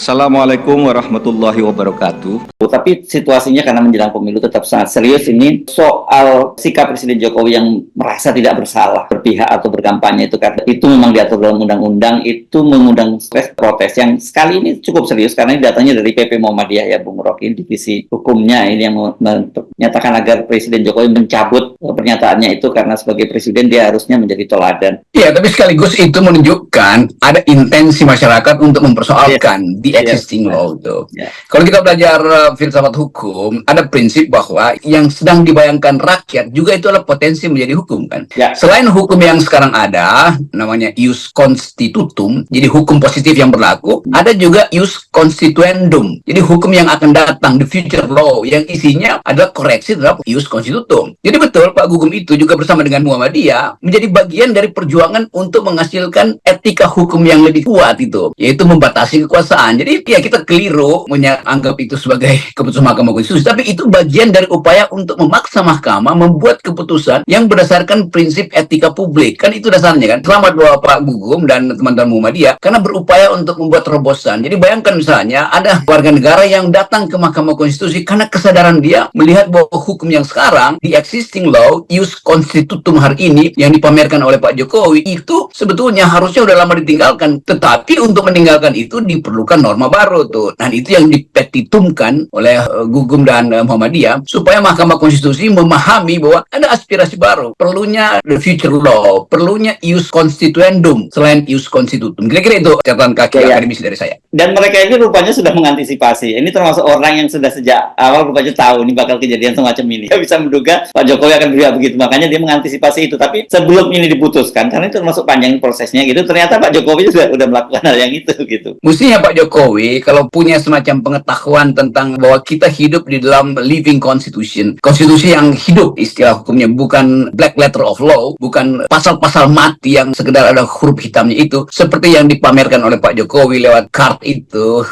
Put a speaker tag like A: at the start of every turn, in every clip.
A: Assalamualaikum warahmatullahi wabarakatuh.
B: Tapi situasinya karena menjelang pemilu tetap sangat serius ini soal sikap Presiden Jokowi yang merasa tidak bersalah berpihak atau berkampanye itu, karena itu memang diatur dalam undang-undang, itu mengundang stres protes yang sekali ini cukup serius karena ini datanya dari PP Muhammadiyah ya Bung Rocky, divisi hukumnya ini yang menyatakan agar Presiden Jokowi mencabut pernyataannya itu karena sebagai presiden dia harusnya menjadi teladan.
C: Ya, tapi sekaligus itu menunjukkan ada intensi masyarakat untuk mempersoalkan the existing law itu. Kalau kita belajar filsafat hukum, ada prinsip bahwa yang sedang dibayangkan rakyat juga itu adalah potensi menjadi hukum kan. Selain hukum yang sekarang ada, namanya ius constitutum, jadi hukum positif yang berlaku, ada juga ius constituendum, jadi hukum yang akan datang, the future law, yang isinya adalah koreksi terhadap ius constitutum. Jadi betul, Pak Gugum itu juga bersama dengan Muhammadiyah menjadi bagian dari perjuangan untuk menghasilkan etika hukum yang lebih kuat itu, yaitu membatasi kekuasaan. Jadi ya kita keliru menganggap itu sebagai keputusan Mahkamah Konstitusi, tapi itu bagian dari upaya untuk memaksa mahkamah membuat keputusan yang berdasarkan prinsip etika publik. Kan itu dasarnya kan. Selamat buat Pak Gugum dan teman-teman Muhammadiyah karena berupaya untuk membuat terobosan. Jadi bayangkan misalnya ada warga negara yang datang ke Mahkamah Konstitusi karena kesadaran dia melihat bahwa hukum yang sekarang, the existing law, ius constitutum hari ini yang dipamerkan oleh Pak Jokowi itu sebetulnya harusnya udah lama ditinggalkan. Tetapi untuk meninggalkan itu diperlukan norma baru tuh. Dan itu yang dipetitumkan oleh Gugum dan Muhammadiyah supaya Mahkamah Konstitusi memahami bahwa ada aspirasi baru, perlunya the future law, perlunya ius constituendum selain ius constitutum. Kira-kira itu catatan kaki akademis dari saya.
B: Dan mereka ini rupanya sudah mengantisipasi. Ini termasuk orang yang sudah sejak awal rupanya tahu ini bakal kejadian semacam ini. Dia bisa menduga Pak Jokowi akan berpihak begitu, makanya dia mengantisipasi itu. Tapi sebelum ini diputuskan, karena itu termasuk panjang prosesnya gitu, ternyata Pak Jokowi sudah melakukan hal yang itu gitu.
C: Mestinya Pak Jokowi kalau punya semacam pengetahuan tentang bahwa kita hidup di dalam living constitution, konstitusi yang hidup istilah hukumnya, bukan black letter of law, bukan pasal-pasal mati yang sekedar ada huruf hitamnya itu, seperti yang dipamerkan oleh Pak Jokowi lewat itu,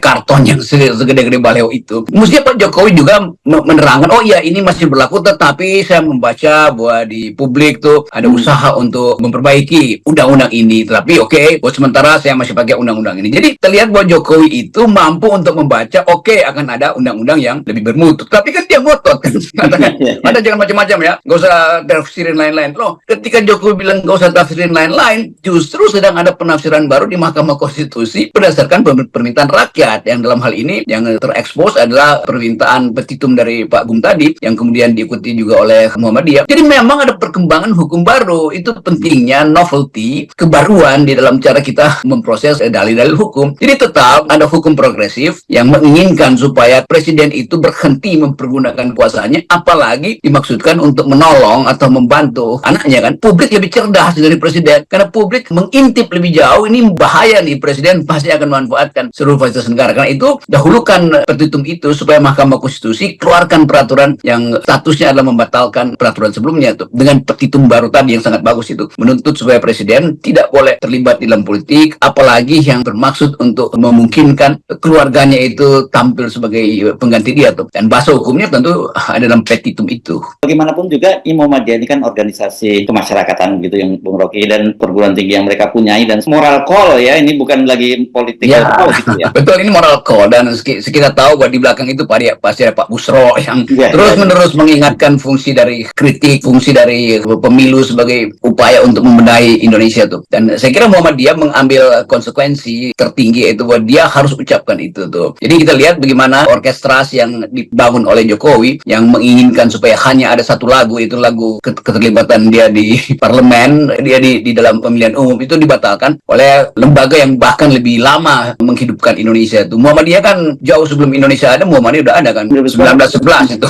C: karton yang segede-gede baleo itu. Mestinya Pak Jokowi juga menerangkan, oh iya ini masih berlaku, tetapi saya membaca bahwa di publik tuh ada usaha untuk memperbaiki undang-undang ini, tetapi buat sementara saya masih pakai undang-undang ini. Jadi terlihat bahwa Jokowi itu mampu untuk membaca, akan ada undang-undang yang lebih bermutu. Tapi kan dia ngotot kan, katakan, ada jangan macam-macam ya, nggak usah tafsirin lain-lain. Loh, ketika Jokowi bilang nggak usah tafsirin lain-lain, justru sedang ada penafsiran baru di Mahkamah Konstitusi berdasarkan permintaan rakyat, yang dalam hal ini yang terekspos adalah permintaan petitum dari Pak Gum tadi, yang kemudian diikuti juga oleh Muhammadiyah. Jadi memang ada perkembangan hukum baru. Itu pentingnya novelty, kebaruan di dalam cara kita memproses dalil-dalil hukum. Jadi tetap ada hukum progresif yang menginginkan supaya presiden itu berhenti mempergunakan kuasanya, apalagi dimaksudkan untuk menolong atau membantu anaknya kan. Publik lebih cerdas dari presiden, karena publik mengintip lebih jauh, ini bahaya nih, presiden pasti akan memanfaatkan seluruh fasilitas negara. Karena itu dahulukan petitum itu supaya Mahkamah Konstitusi keluarkan peraturan yang statusnya adalah membatalkan peraturan sebelumnya tuh, dengan petitum baru tadi yang sangat bagus itu, menuntut supaya presiden tidak boleh terlibat di dalam politik, apalagi yang bermaksud untuk memungkinkan keluarganya itu tampil sebagai pengganti dia tuh. Dan bahasa hukumnya tentu ada dalam petitum itu.
B: Bagaimanapun juga Muhammadiyah ini kan organisasi kemasyarakatan gitu yang Bung Rocky, dan perguruan tinggi yang mereka punyai, dan moral call ya, ini bukan lagi politik gitu ya.
C: Betul, ini moral call, dan kita tahu bahwa di belakang itu pasti ada Pak Busro yang terus-menerus mengingatkan fungsi dari kritik, fungsi dari pemilu sebagai upaya untuk membenahi Indonesia tuh. Dan saya kira Muhammadiyah mengambil konsekuensi tertinggi, yaitu bahwa dia harus ucapkan itu tuh. Jadi kita lihat bagaimana orkestrasi yang dibangun oleh Jokowi yang menginginkan supaya hanya ada satu lagu, itu lagu keterlibatan dia di parlemen, dia di dalam pemilihan umum, itu dibatalkan oleh lembaga yang bahkan lebih lama menghidupkan Indonesia itu. Muhammadiyah kan jauh sebelum Indonesia ada, Muhammadiyah udah ada kan 1911 itu.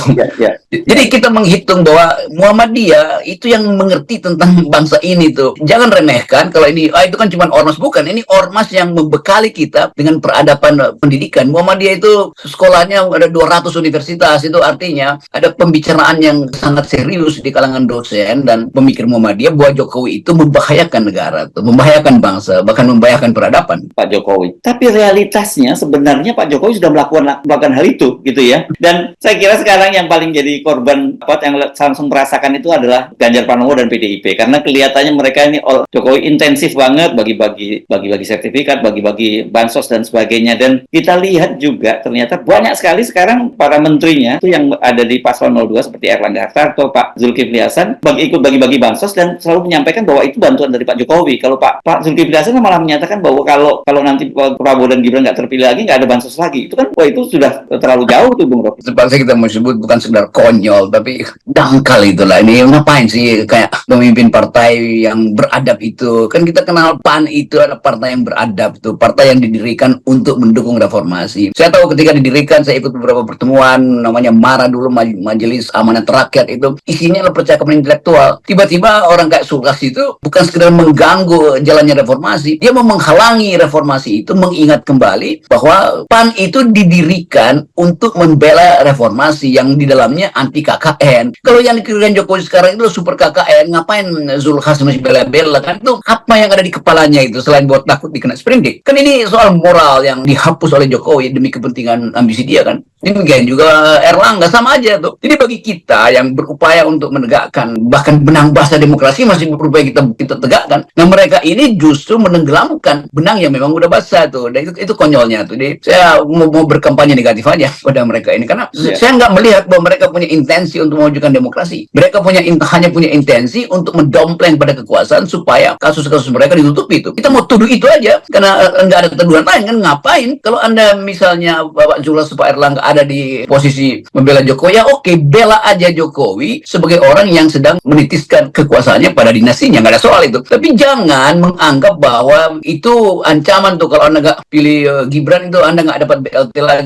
C: Jadi kita menghitung bahwa Muhammadiyah itu yang mengerti tentang bangsa ini tuh. Jangan remehkan kalau ini itu kan cuma ormas, bukan. Ini ormas yang membekali kita dengan peradaban pendidikan. Muhammadiyah itu sekolahnya ada 200 universitas, itu artinya ada pembicaraan yang sangat serius di kalangan dosen dan pemikir Muhammadiyah bahwa Jokowi itu membahayakan negara, tuh, membahayakan bangsa, bahkan membahayakan peradaban.
B: Pak Jokowi. Tapi realita realitasnya sebenarnya Pak Jokowi sudah melakukan hal itu gitu ya. Dan saya kira sekarang yang paling jadi korban yang langsung merasakan itu adalah Ganjar Pranowo dan PDIP, karena kelihatannya mereka ini Jokowi intensif banget bagi-bagi sertifikat, bagi-bagi bansos dan sebagainya. Dan kita lihat juga ternyata banyak sekali sekarang para menterinya itu yang ada di paslon 02 seperti Erlangga Hartarto, Pak Zulkifli Hasan ikut bagi-bagi bansos dan selalu menyampaikan bahwa itu bantuan dari Pak Jokowi. Kalau Pak Zulkifli Hasan malah menyatakan bahwa kalau nanti Prabowo dan Gibran nggak terpilih lagi, nggak ada bansos lagi. Itu kan, wah, itu sudah terlalu jauh tuh, Bung Rocky.
C: Seperti kita mau sebut bukan sekedar konyol, tapi dangkal itulah. Ini ngapain sih kayak pemimpin partai yang beradab itu? Kan kita kenal PAN itu adalah partai yang beradab tuh, partai yang didirikan untuk mendukung reformasi. Saya tahu ketika didirikan, saya ikut beberapa pertemuan, namanya MARA dulu, Majelis Amanat Rakyat, itu isinya adalah percakapan intelektual. Tiba-tiba orang kayak Sulkas itu bukan sekedar mengganggu jalannya reformasi, dia mau menghalangi reformasi itu, mengingat kembali bahwa PAN itu didirikan untuk membela reformasi yang di dalamnya anti KKN. Kalau yang dikirakan Jokowi sekarang itu super KKN, ngapain Zulkifli masih bela-bela? Kan itu apa yang ada di kepalanya itu selain buat takut dikena sprindik? Kan ini soal moral yang dihapus oleh Jokowi demi kepentingan ambisi dia kan. Demikian juga Erlangga, sama aja tuh. Jadi bagi kita yang berupaya untuk menegakkan bahkan benang basah demokrasi masih berupaya kita tegakkan. Nah, mereka ini justru menenggelamkan benang yang memang udah basah tuh. Dan itu konyolnya tuh. Jadi saya mau berkampanye negatif aja pada mereka ini karena saya nggak melihat bahwa mereka punya intensi untuk mewujudkan demokrasi. Mereka hanya punya intensi untuk mendompleng pada kekuasaan supaya kasus-kasus mereka ditutupi itu. Kita mau tuduh itu aja karena nggak ada tuduhan lain kan. Ngapain? Kalau Anda misalnya Bapak Zulkifli, Pak Erlangga ada di posisi membela Jokowi, ya oke, bela aja Jokowi sebagai orang yang sedang menitiskan kekuasaannya pada dinastinya, nggak ada soal itu. Tapi jangan menganggap bahwa itu ancaman tuh kalau Anda nggak pilih Gibran itu Anda nggak dapat BLT lagi.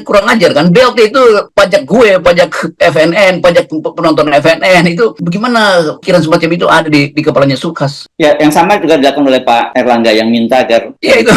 C: Kurang ajar kan? BLT itu pajak gue, pajak FNN, pajak penonton FNN, itu bagaimana pikiran semacam itu ada di kepalanya Sulkas?
B: Ya, yang sama juga dilakukan oleh Pak Erlangga yang minta agar
C: itu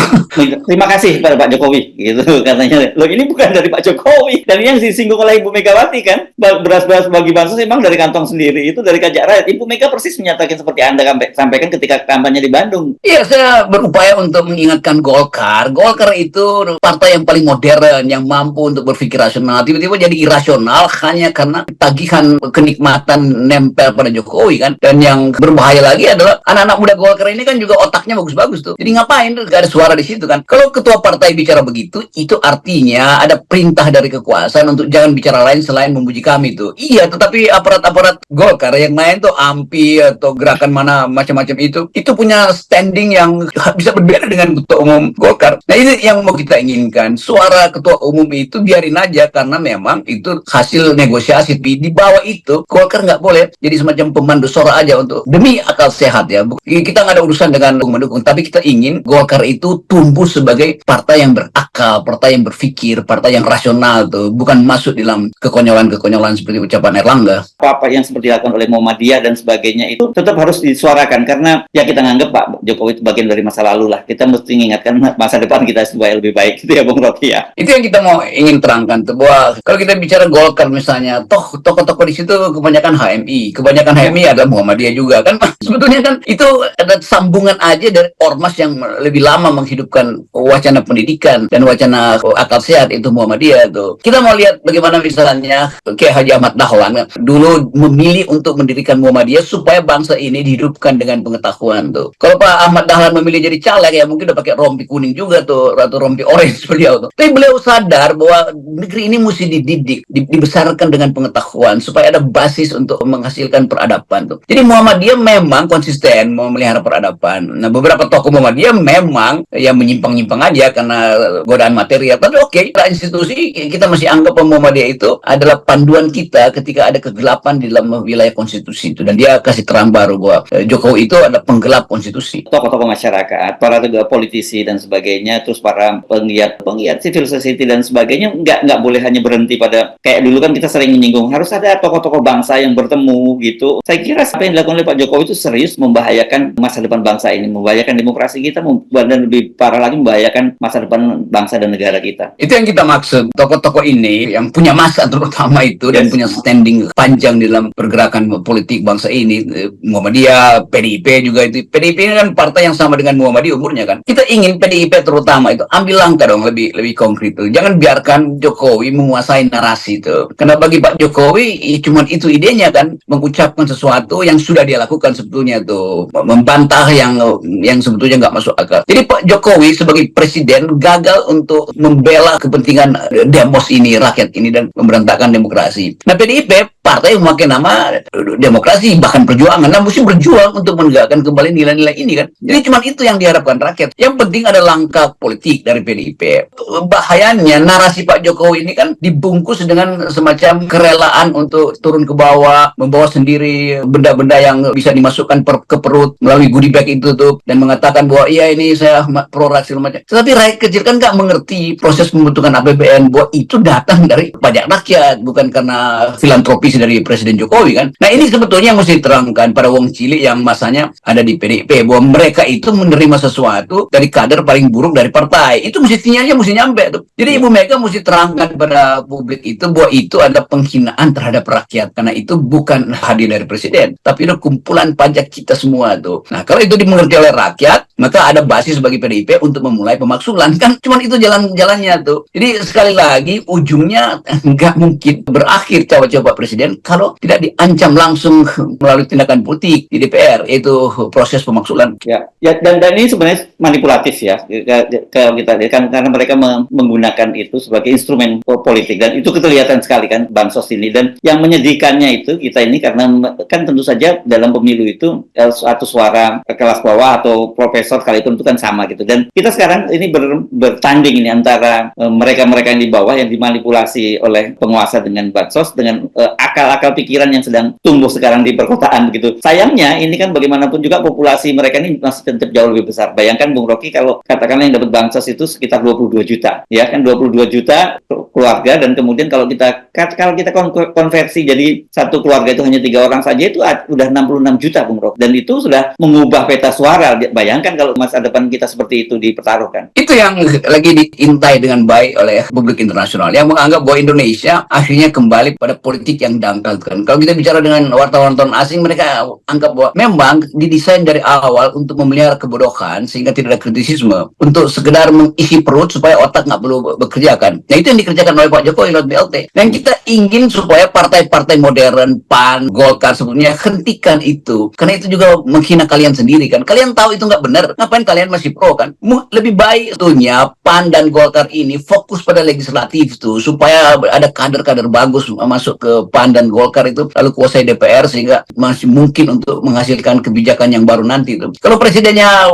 B: terima kasih pada Pak Jokowi gitu katanya. Loh, ini bukan dari Pak Jokowi. Dan yang disinggung oleh Ibu Megawati kan, beras-beras bagi bansos memang dari kantong sendiri, itu dari pajak rakyat. Ibu Mega persis menyatakan seperti Anda sampaikan ketika kampanye di Bandung.
C: Iya, saya berupaya untuk mengingatkan Golkar. Golkar itu partai yang paling modern, yang mampu untuk berpikir rasional. Tiba-tiba jadi irasional hanya karena tagihan kenikmatan nempel pada Jokowi kan. Dan yang berbahaya lagi adalah anak-anak muda Golkar ini kan juga otaknya bagus-bagus tuh. Jadi ngapain tuh? Gak ada suara di situ kan. Kalau ketua partai bicara begitu, itu artinya ada perintah dari kekuasaan untuk jangan bicara lain selain memuji kami tuh. Iya, tetapi aparat-aparat Golkar yang lain tuh AMPI atau gerakan mana macam-macam itu punya standing yang bisa berbeda dengan ketua umum Golkar. Nah, ini yang mau kita inginkan. Suara ketua umum itu biarin aja karena memang itu hasil negosiasi. Di bawah itu Golkar nggak boleh jadi semacam pemandu suara aja untuk demi akal sehat ya. Kita nggak ada urusan dengan mendukung, tapi kita ingin Golkar itu tumbuh sebagai partai yang berakal, partai yang berpikir, partai yang rasional tuh, bukan masuk dalam kekonyolan-kekonyolan seperti ucapan Erlangga.
B: Apa yang seperti dilakukan oleh Muhammadiyah dan sebagainya itu tetap harus disuarakan karena ya kita nganggap Pak Jokowi itu bagian dari masa lalu lah. Kita mesti mengingatkan masa depan kita supaya lebih baik gitu ya, Bung Rocky ya.
C: Itu yang kita mau ingin terangkan tuh, bahwa kalau kita bicara Golkar misalnya, toh tokoh-tokoh di situ kebanyakan HMI, adalah Muhammadiyah juga kan. Sebetulnya kan itu ada sambungan aja dari ormas yang lebih lama menghidupkan wacana pendidikan dan wacana akal sehat, itu Muhammadiyah tuh. Kita mau lihat bagaimana misalnya kayak Haji Ahmad Dahlan dulu memilih untuk mendirikan Muhammadiyah supaya bangsa ini dihidupkan dengan pengetahuan tuh. Kalau Pak Ahmad Dahlan memilih jadi caleg ya mungkin udah pakai rompi kuning juga tuh atau rompi orange beliau tuh. Tapi beliau sadar bahwa negeri ini mesti dididik, dibesarkan dengan pengetahuan supaya ada basis untuk menghasilkan peradaban tuh. Jadi Muhammadiyah memang konsisten memelihara peradaban. Nah, beberapa tokoh Muhammadiyah memang ya menyimpang-nyimpang aja karena godaan material. Tapi oke, institusi kita masih anggap Muhammadiyah itu adalah panduan kita ketika ada kegelapan di dalam wilayah konstitusi itu, dan dia kasih terang baru bahwa Jokowi itu adalah penggelap konstitusi.
B: Tokoh-tokoh masyarakat, para politisi dan sebagainya, terus para penggiat civil society dan sebagainya nggak boleh hanya berhenti pada kayak dulu kan kita sering menyinggung harus ada tokoh-tokoh bangsa yang bertemu gitu. Saya kira apa yang dilakukan oleh Pak Jokowi itu serius membahayakan masa depan bangsa ini, membahayakan demokrasi kita, dan lebih parah lagi membahayakan masa depan bangsa dan negara kita.
C: Itu yang kita maksud. Tokoh-tokoh ini yang punya masa terutama itu dan punya standing panjang di dalam pergerakan politik bangsa ini. Muhammadiyah, PDIP juga itu. PDIP ini kan partai yang sama dengan Muhammadiyah umurnya kan. Kita ingin PDIP terutama itu ambil langkah dong lebih konkret tuh. Jangan biarkan Jokowi menguasai narasi itu. Karena bagi Pak Jokowi cuma itu idenya kan, mengucapkan sesuatu yang sudah dia lakukan sebetulnya tuh, membantah yang sebetulnya nggak masuk akal. Jadi Pak Jokowi sebagai presiden gagal untuk membela kepentingan demos ini, rakyat ini, dan memberontakkan demokrasi. Nah, PDIP partai yang memakai nama demokrasi bahkan perjuangan, nah mesti berjuang untuk menegakkan kembali nilai-nilai ini kan. Jadi cuma itu yang diharapkan rakyat. Yang penting ada langkah politik dari PDIP. Bahayanya narasi Pak Jokowi ini kan dibungkus dengan semacam kerelaan untuk turun ke bawah, membawa sendiri benda-benda yang bisa dimasukkan ke perut melalui goodie bag itu tuh, dan mengatakan bahwa iya ini saya pro rakyat macam. Tetapi rakyat kecil kan nggak mengerti proses pembentukan APBN, bahwa itu datang dari pajak rakyat, bukan karena filantropis dari Presiden Jokowi kan. Nah ini sebetulnya yang mesti diterangkan pada wong cilik yang masanya ada di PDIP, bahwa mereka itu menerima sesuatu dari kader paling buruk dari partai. Itu mesti sinyalnya mesti nyampe tuh. Jadi Ibu Mega mesti terangkan pada publik itu bahwa itu ada penghinaan terhadap rakyat, karena itu bukan hadiah dari Presiden, tapi itu kumpulan pajak kita semua tuh. Nah kalau itu dimengerti oleh rakyat, maka ada basis bagi PDIP untuk memulai pemaksulan kan. Cuman itu jalannya tuh. Jadi sekali lagi ujungnya nggak mungkin berakhir cawe-cawe Presiden kalau tidak diancam langsung melalui tindakan politik di DPR, yaitu proses pemaksulan.
B: Ya, dan ini sebenarnya manipulatif ya, kalau kita lihat kan, karena mereka menggunakan itu sebagai instrumen politik, dan itu kelihatan sekali kan bansos ini. Dan yang menyedihkannya itu kita ini, karena kan tentu saja dalam pemilu itu suatu suara kelas bawah atau profesor sekalipun itu kan sama gitu. Dan kita sekarang ini bertanding ini antara mereka-mereka yang di bawah yang dimanipulasi oleh penguasa dengan bansos, dengan akal-akal pikiran yang sedang tumbuh sekarang di perkotaan begitu. Sayangnya ini kan bagaimanapun juga populasi mereka ini masih tetap jauh lebih besar. Bayangkan Bung Rocky, kalau katakanlah yang dapat bansos itu sekitar 22 juta, ya kan, 22 juta keluarga, dan kemudian kalau kita konversi jadi satu keluarga itu hanya 3 orang saja, itu udah 66 juta Bung Rocky, dan itu sudah mengubah peta suara. Bayangkan kalau masa depan kita seperti itu dipertaruhkan.
C: Itu yang lagi diintai dengan baik oleh publik internasional yang menganggap bahwa Indonesia akhirnya kembali pada politik yang dangkal kan. Kalau kita bicara dengan wartawan asing, mereka anggap bahwa memang didesain dari awal untuk memelihara kebodohan sehingga tidak ada kritisisme, untuk sekedar mengisi perut supaya otak nggak perlu bekerja kan. Nah itu yang dikerjakan oleh Pak Jokowi lewat BLT. Dan kita ingin supaya partai-partai modern, PAN, Golkar sebetulnya hentikan itu, karena itu juga menghina kalian sendiri kan. Kalian tahu itu nggak benar, ngapain kalian masih pro kan? Lebih baik tentunya PAN dan Golkar ini fokus pada legislatif tuh, supaya ada kader-kader bagus masuk ke PAN dan Golkar itu, lalu kuasai DPR sehingga masih mungkin untuk menghasilkan kebijakan yang baru nanti itu. Kalau presidennya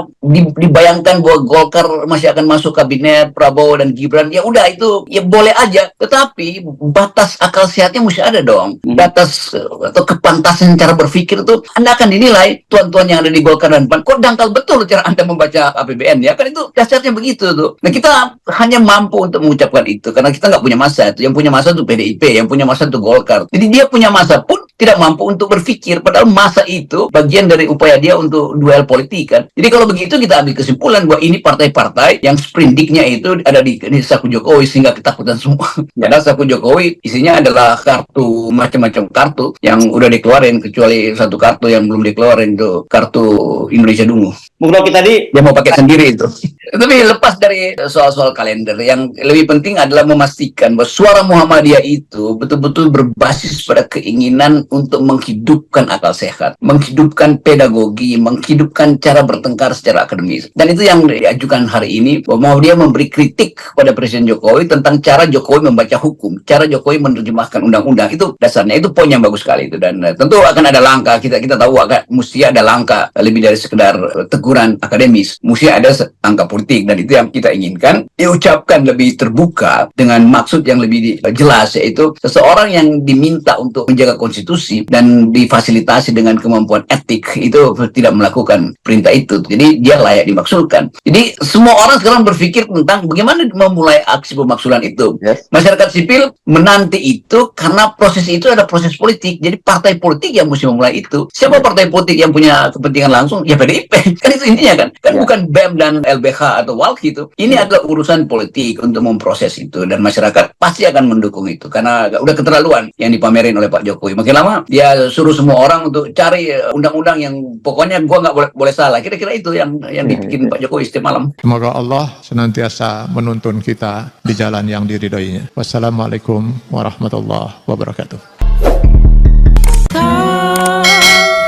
C: dibayangkan bahwa Golkar masih akan masuk kabinet Prabowo dan Gibran, ya udah itu ya boleh aja, tetapi batas akal sehatnya mesti ada dong. Batas atau kepantasan cara berpikir itu Anda akan dinilai, tuan-tuan yang ada di Golkar dan PAN, kok dangkal betul cara Anda membaca APBN ya kan, itu dasarnya begitu tuh. Nah kita hanya mampu untuk mengucapkan itu karena kita nggak punya masa itu. Yang punya masa itu PDIP, yang punya masa itu Golkar. Jadi dia punya masa pun tidak mampu untuk berpikir, padahal masa itu bagian dari upaya dia untuk duel politik kan. Jadi kalau begitu kita ambil kesimpulan bahwa ini partai-partai yang sprindiknya itu ada di saku Jokowi sehingga ketakutan semua. Padahal saku Jokowi isinya adalah kartu, macam-macam kartu yang udah dikeluarin, kecuali satu kartu yang belum dikeluarin, itu kartu Indonesia Dungu.
B: Bung Rocky tadi
C: dia mau pakai sendiri itu. Tapi lepas dari soal-soal kalender, yang lebih penting adalah memastikan bahwa suara Muhammadiyah itu betul-betul berbasis pada keinginan untuk menghidupkan akal sehat, menghidupkan pedagogi, menghidupkan cara bertengkar secara akademis. Dan itu yang diajukan hari ini, bahwa dia memberi kritik pada Presiden Jokowi tentang cara Jokowi membaca hukum, cara Jokowi menerjemahkan undang-undang. Itu dasarnya, itu poin yang bagus sekali itu. Dan tentu akan ada langkah, kita tahu mesti ada langkah lebih dari sekedar teguran akademis, mesti ada angka politik, dan itu yang kita inginkan diucapkan lebih terbuka dengan maksud yang lebih jelas, yaitu seseorang yang diminta untuk menjaga konstitusi dan difasilitasi dengan kemampuan etik itu tidak melakukan perintah itu, jadi dia layak dimaksudkan. Jadi semua orang sekarang berpikir tentang bagaimana memulai aksi pemaksulan itu. Masyarakat sipil menanti itu karena proses itu ada proses politik, jadi partai politik yang mesti memulai itu. Siapa partai politik yang punya kepentingan langsung? Ya PDIP kan, itu intinya kan bukan BEM dan LBH walha atau walhi itu, ini adalah urusan politik untuk memproses itu, dan masyarakat pasti akan mendukung itu karena udah keterlaluan yang dipamerin oleh Pak Jokowi. Makin lama dia suruh semua orang untuk cari undang-undang yang pokoknya gua nggak boleh salah. Kira-kira itu yang dibikin Pak Jokowi setiap malam.
D: Semoga Allah senantiasa menuntun kita di jalan yang diridhoinya. Wassalamualaikum warahmatullahi wabarakatuh.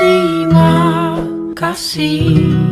E: Terima kasih.